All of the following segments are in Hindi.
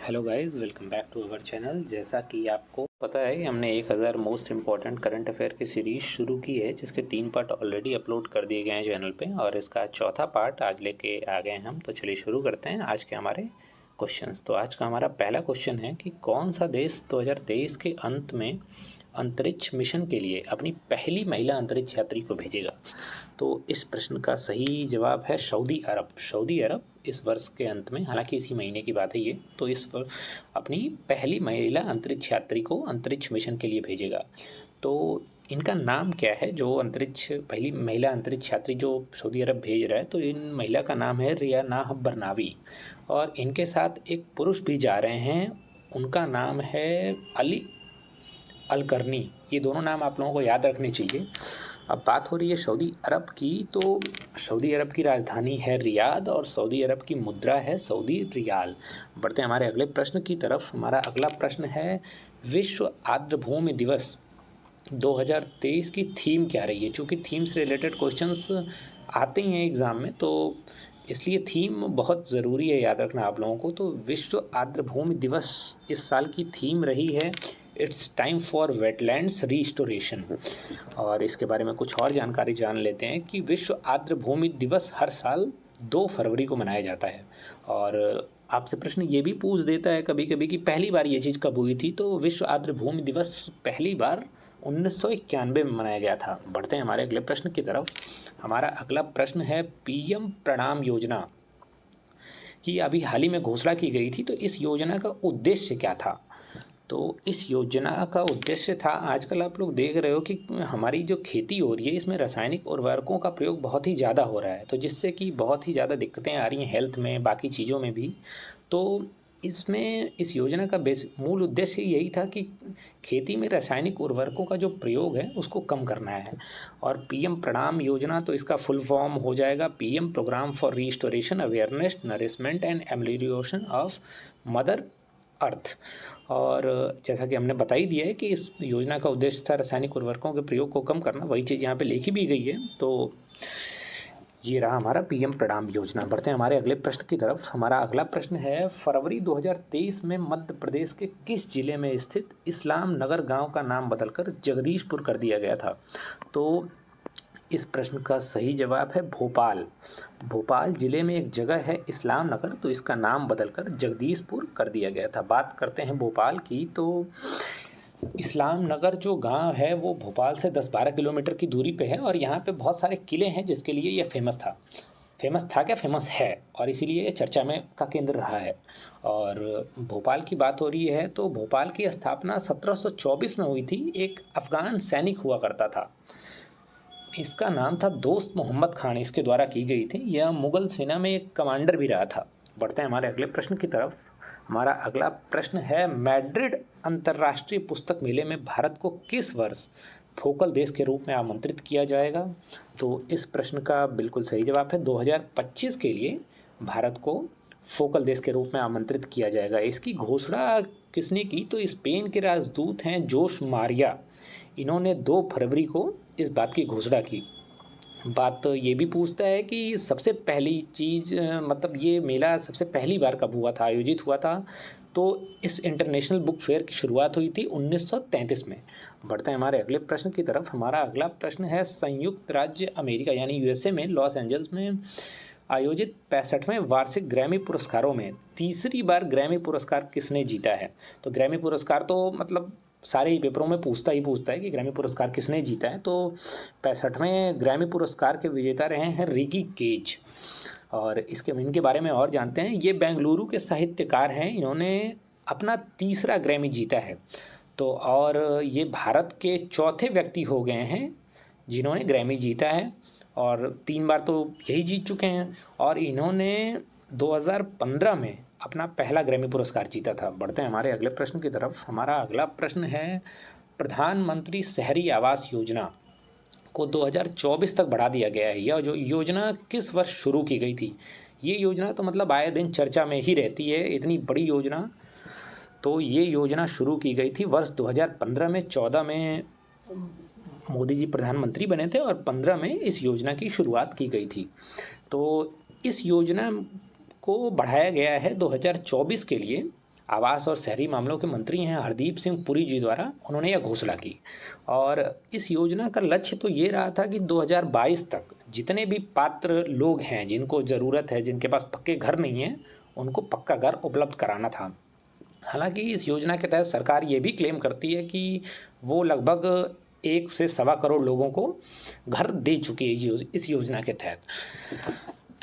Hello guys, welcome back to our channel. जैसा कि आपको पता है, हमने 1000 मोस्ट इम्पॉर्टेंट करंट अफेयर की सीरीज़ शुरू की है, जिसके 3 पार्ट ऑलरेडी अपलोड कर दिए गए हैं चैनल पे, और इसका चौथा पार्ट आज लेके आ गए हैं हम। तो चलिए शुरू करते हैं आज के हमारे क्वेश्चंस। तो आज का हमारा पहला क्वेश्चन है कि कौन सा देश 2023 के अंत में अंतरिक्ष मिशन के लिए अपनी पहली महिला अंतरिक्ष यात्री को भेजेगा। तो इस प्रश्न का सही जवाब है सऊदी अरब। सऊदी अरब इस वर्ष के अंत में, हालांकि इसी महीने की बात है ये, तो इस पर अपनी पहली महिला अंतरिक्ष यात्री को अंतरिक्ष मिशन के लिए भेजेगा। तो इनका नाम क्या है, जो अंतरिक्ष पहली महिला अंतरिक्ष यात्री जो सऊदी अरब भेज रहा है, तो इन महिला का नाम है रियानाह बरनावी, और इनके साथ एक पुरुष भी जा रहे हैं, उनका नाम है अली अल करनी। ये दोनों नाम आप लोगों को याद रखने चाहिए। अब बात हो रही है सऊदी अरब की, तो सऊदी अरब की राजधानी है रियाद और सऊदी अरब की मुद्रा है सऊदी रियाल। बढ़ते हैं हमारे अगले प्रश्न की तरफ। हमारा अगला प्रश्न है विश्व आर्द्रभूमि दिवस 2023 की थीम क्या रही है। चूँकि थीम से रिलेटेड क्वेश्चंस आते ही हैं एग्ज़ाम में, तो इसलिए थीम बहुत ज़रूरी है याद रखना आप लोगों को। तो विश्व आर्द्रभूमि दिवस इस साल की थीम रही है it's time for wetlands restoration. और इसके बारे में कुछ और जानकारी जान लेते हैं कि विश्व आर्द्रभूमि दिवस हर साल 2 फरवरी को मनाया जाता है। और आपसे प्रश्न ये भी पूछ देता है कभी कभी कि पहली बार ये चीज़ कब हुई थी। तो विश्व आर्द्रभूमि दिवस पहली बार 1991 में मनाया गया था। बढ़ते हैं हमारे अगले प्रश्न की तरफ। हमारा अगला प्रश्न है पीएम प्रणाम योजना की अभी हाल ही में घोषणा की गई थी, तो इस योजना का उद्देश्य क्या था। तो इस योजना का उद्देश्य था, आजकल आप लोग देख रहे हो कि हमारी जो खेती हो रही है, इसमें रासायनिक उर्वरकों का प्रयोग बहुत ही ज़्यादा हो रहा है, तो जिससे कि बहुत ही ज़्यादा दिक्कतें आ रही हैं हेल्थ में, बाकी चीज़ों में भी। तो इसमें इस योजना का मूल उद्देश्य यही था कि खेती में रासायनिक उर्वरकों का जो प्रयोग है उसको कम करना है। और पीएम प्रणाम योजना, तो इसका फुल फॉर्म हो जाएगा PM programme for restoration awareness nourishment and amelioration of mother earth. और जैसा कि हमने बता ही दिया है कि इस योजना का उद्देश्य था रासायनिक उर्वरकों के प्रयोग को कम करना, वही चीज़ यहाँ पे लिखी भी गई है। तो ये रहा हमारा पीएम प्रणाम योजना। बढ़ते हैं हमारे अगले प्रश्न की तरफ। हमारा अगला प्रश्न है फरवरी 2023 में मध्य प्रदेश के किस जिले में स्थित इस्लाम नगर गांव का नाम बदलकर जगदीशपुर कर दिया गया था। तो इस प्रश्न का सही जवाब है भोपाल। भोपाल जिले में एक जगह है इस्लाम नगर, तो इसका नाम बदलकर जगदीशपुर कर दिया गया था। बात करते हैं भोपाल की, तो इस्लाम नगर जो गांव है वो भोपाल से 10-12 किलोमीटर की दूरी पे है, और यहाँ पे बहुत सारे किले हैं जिसके लिए ये फेमस था। फेमस है, और इसीलिए ये चर्चा में का केंद्र रहा है। और भोपाल की बात हो रही है, तो भोपाल की स्थापना 1724 में हुई थी। एक अफ़गान सैनिक हुआ करता था, इसका नाम था दोस्त मोहम्मद खान, इसके द्वारा की गई थी। यह मुग़ल सेना में एक कमांडर भी रहा था। बढ़ते हैं हमारे अगले प्रश्न की तरफ। हमारा अगला प्रश्न है मैड्रिड अंतर्राष्ट्रीय पुस्तक मेले में भारत को किस वर्ष फोकल देश के रूप में आमंत्रित किया जाएगा। तो इस प्रश्न का बिल्कुल सही जवाब है 2025 के लिए भारत को फोकल देश के रूप में आमंत्रित किया जाएगा। इसकी घोषणा किसने की, तो स्पेन के राजदूत हैं जोश मारिया। इन्होंने 2 फरवरी को इस बात की घोषणा की। बात तो ये भी पूछता है कि सबसे पहली चीज़, मतलब ये मेला सबसे पहली बार कब हुआ था, आयोजित हुआ था। तो इस इंटरनेशनल बुक फेयर की शुरुआत हुई थी 1933 में। बढ़ते हैं हमारे अगले प्रश्न की तरफ। हमारा अगला प्रश्न है संयुक्त राज्य अमेरिका यानी यूएसए में लॉस एंजल्स में आयोजित 65वें वार्षिक ग्रैमी पुरस्कारों में तीसरी बार ग्रैमी पुरस्कार किसने जीता है। तो ग्रैमी पुरस्कार तो मतलब सारे ही पेपरों में पूछता है कि ग्रैमी पुरस्कार किसने जीता है। तो 65वें ग्रैमी पुरस्कार के विजेता रहे हैं रिकी केज। और इनके बारे में और जानते हैं। ये बेंगलुरु के साहित्यकार हैं, इन्होंने अपना तीसरा ग्रैमी जीता है। तो और ये भारत के चौथे व्यक्ति हो गए हैं जिन्होंने ग्रैमी जीता है, और 3 बार तो यही जीत चुके हैं। और इन्होंने 2015 में अपना पहला ग्रैमी पुरस्कार जीता था। बढ़ते हैं हमारे अगले प्रश्न की तरफ। हमारा अगला प्रश्न है प्रधानमंत्री शहरी आवास योजना को 2024 तक बढ़ा दिया गया है। यह जो योजना किस वर्ष शुरू की गई थी। ये योजना तो मतलब आए दिन चर्चा में ही रहती है, इतनी बड़ी योजना। तो ये योजना शुरू की गई थी वर्ष 2015 में। 14 में मोदी जी प्रधानमंत्री बने थे और 15 में इस योजना की शुरुआत की गई थी। तो इस योजना को बढ़ाया गया है 2024 के लिए आवास और शहरी मामलों के मंत्री हैं हरदीप सिंह पुरी जी द्वारा उन्होंने यह घोषणा की। और इस योजना का लक्ष्य तो ये रहा था कि 2022 तक जितने भी पात्र लोग हैं जिनको ज़रूरत है, जिनके पास पक्के घर नहीं हैं, उनको पक्का घर उपलब्ध कराना था। हालांकि इस योजना के तहत सरकार ये भी क्लेम करती है कि वो लगभग 1 से सवा करोड़ लोगों को घर दे चुकी है इस योजना के तहत।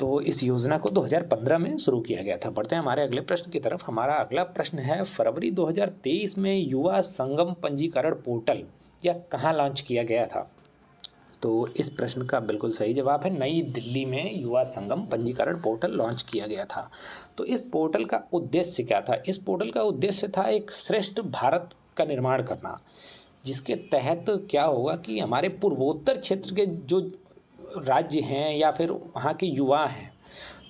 तो इस योजना को 2015 में शुरू किया गया था। बढ़ते हैं हमारे अगले प्रश्न की तरफ। हमारा अगला प्रश्न है, फरवरी 2023 में युवा संगम पंजीकरण पोर्टल यह कहाँ लॉन्च किया गया था? तो इस प्रश्न का बिल्कुल सही जवाब है, नई दिल्ली में युवा संगम पंजीकरण पोर्टल लॉन्च किया गया था। तो इस पोर्टल का उद्देश्य क्या था? इस पोर्टल का उद्देश्य था एक श्रेष्ठ भारत का निर्माण करना, जिसके तहत क्या होगा कि हमारे पूर्वोत्तर क्षेत्र के जो राज्य हैं या फिर वहाँ के युवा हैं,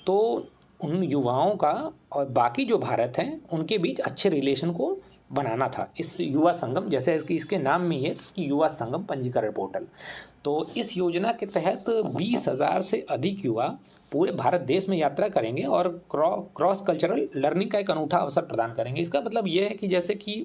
तो उन युवाओं का और बाकी जो भारत हैं उनके बीच अच्छे रिलेशन को बनाना था। इस युवा संगम, जैसे इसके नाम में ही है कि युवा संगम पंजीकरण पोर्टल। तो इस योजना के तहत 20,000 से अधिक युवा पूरे भारत देश में यात्रा करेंगे और क्रॉस कल्चरल लर्निंग का एक अनूठा अवसर प्रदान करेंगे। इसका मतलब ये है कि जैसे कि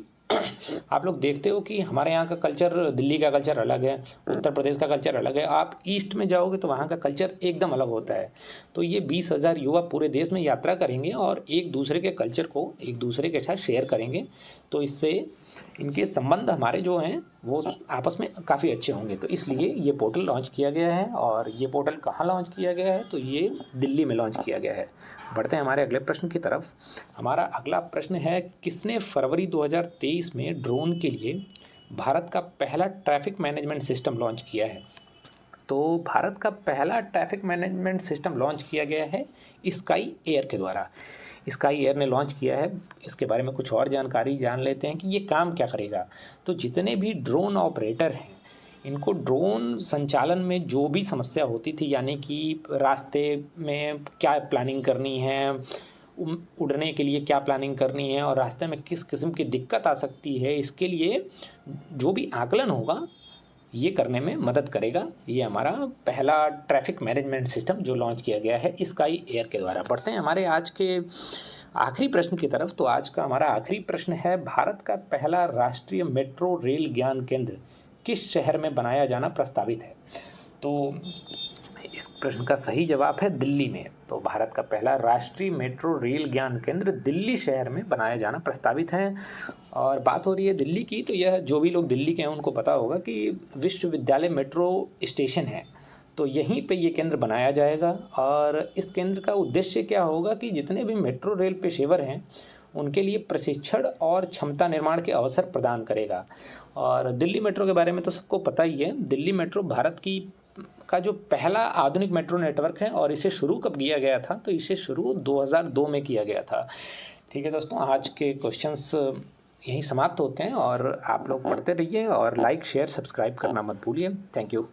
आप लोग देखते हो कि हमारे यहाँ का कल्चर, दिल्ली का कल्चर अलग है, उत्तर प्रदेश का कल्चर अलग है, आप ईस्ट में जाओगे तो वहाँ का कल्चर एकदम अलग होता है। तो ये 20,000 युवा पूरे देश में यात्रा करेंगे और एक दूसरे के कल्चर को एक दूसरे के साथ शेयर करेंगे। तो इससे इनके संबंध हमारे जो हैं वो आपस में काफ़ी अच्छे होंगे। तो इसलिए ये पोर्टल लॉन्च किया गया है। और ये पोर्टल कहाँ लॉन्च किया गया है? तो ये दिल्ली में लॉन्च किया गया है। बढ़ते हैं हमारे अगले प्रश्न की तरफ। हमारा अगला प्रश्न है, किसने फरवरी 2023 में ड्रोन के लिए भारत का पहला ट्रैफिक मैनेजमेंट सिस्टम लॉन्च किया है? तो भारत का पहला ट्रैफिक मैनेजमेंट सिस्टम लॉन्च किया गया है स्काई एयर के द्वारा। स्काई एयर ने लॉन्च किया है। इसके बारे में कुछ और जानकारी जान लेते हैं कि ये काम क्या करेगा। तो जितने भी ड्रोन ऑपरेटर हैं, इनको ड्रोन संचालन में जो भी समस्या होती थी, यानी कि रास्ते में क्या प्लानिंग करनी है, उड़ने के लिए क्या प्लानिंग करनी है और रास्ते में किस किस्म की दिक्कत आ सकती है, इसके लिए जो भी आकलन होगा ये करने में मदद करेगा। ये हमारा पहला ट्रैफिक मैनेजमेंट सिस्टम जो लॉन्च किया गया है स्काई एयर के द्वारा। बढ़ते हैं हमारे आज के आखिरी प्रश्न की तरफ। तो आज का हमारा आखिरी प्रश्न है, भारत का पहला राष्ट्रीय मेट्रो रेल ज्ञान केंद्र किस शहर में बनाया जाना प्रस्तावित है? तो इस प्रश्न का सही जवाब है दिल्ली में। तो भारत का पहला राष्ट्रीय मेट्रो रेल ज्ञान केंद्र दिल्ली शहर में बनाया जाना प्रस्तावित है। और बात हो रही है दिल्ली की, तो यह जो भी लोग दिल्ली के हैं उनको पता होगा कि विश्वविद्यालय मेट्रो स्टेशन है, तो यहीं पे ये केंद्र बनाया जाएगा। और इस केंद्र का उद्देश्य क्या होगा कि जितने भी मेट्रो रेल पेशेवर हैं उनके लिए प्रशिक्षण और क्षमता निर्माण के अवसर प्रदान करेगा। और दिल्ली मेट्रो के बारे में तो सबको पता ही है। दिल्ली मेट्रो भारत का जो पहला आधुनिक मेट्रो नेटवर्क है और इसे शुरू कब किया गया था? तो इसे शुरू 2002 में किया गया था। ठीक है दोस्तों, आज के क्वेश्चंस यहीं समाप्त होते हैं और आप लोग पढ़ते रहिए और लाइक शेयर सब्सक्राइब करना मत भूलिए। Thank you.